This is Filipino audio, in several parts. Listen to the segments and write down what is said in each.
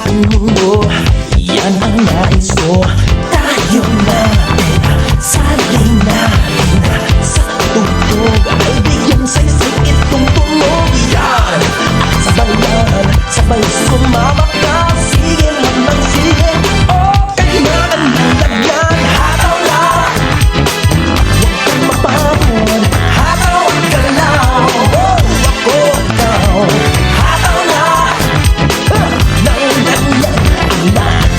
aking mundo, yan ang nais ko. Tayo na saling natin sa tugtog, ay bigyan saysay itong tunog. Yan at sabayan, sabay sumabak ka. Sige lang ng sige, okay na ang lalagyan. Hataw na, huwag kang mapapon. Hataw at galaw, ako ikaw. Hataw na, nang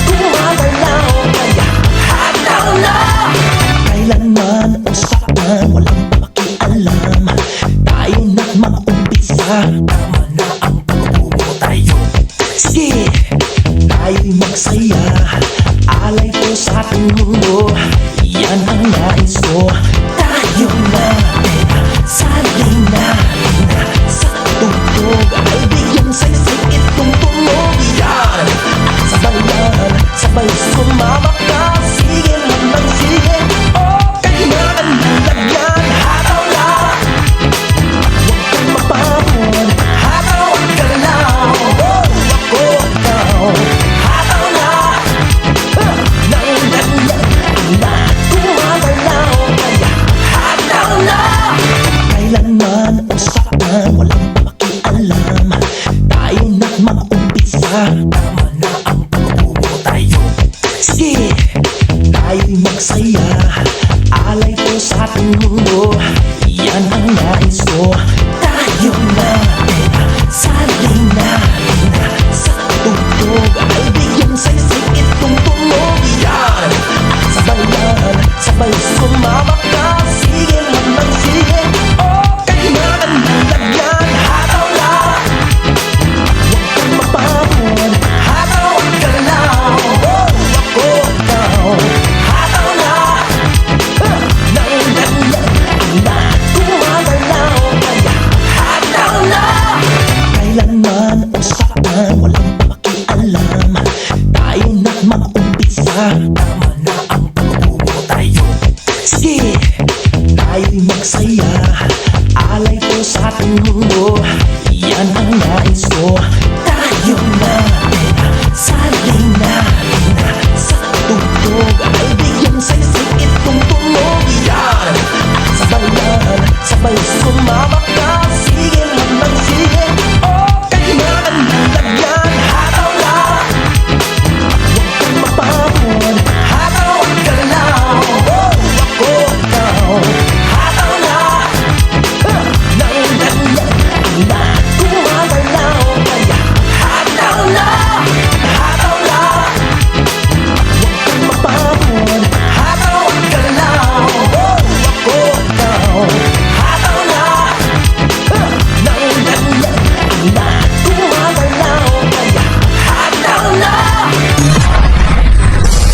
gumagalaw. Kaya hataw na, kailanman ang saktan, walang pakialam. Tayo na't mag-umpisa, tama na ang pagbubo tayo. Sige, tayo'y magsaya, alay ko sa ating mundo, yan ang nais ko. Tayo natin, saling natin sa tugtog, ay bigyan saysay itong tunog. Yan at sabayan, sabay sumabak ka. Sige lang ng sige, okay na ang lalagyan. Hataw na, huwag kang mapapon. Hataw at galaw, ako ikaw. Hataw na, nang gumagalaw. Kaya hataw na, kailanman ang saktan, walang pakialam. Tayo na't mag-umpisa, tama na ang pagbubo tayo. Sige, tayo'y magsaya, alay ko sa ating mundo, yan ang nais ko. Tayo natin, saling natin sa tugtog, ay bigyan saysay itong tunog. Yan at sabayan, sabay sumabak ka. Sige lang ng sige, okay na ang lalagyan. Hataw na, huwag kang mapapon. Hataw at galaw, ako ikaw. Hataw na, nang gumagalaw. Kaya hataw na, kailanman ang saktan, walang pakialam. Tayo na't mag-umpisa.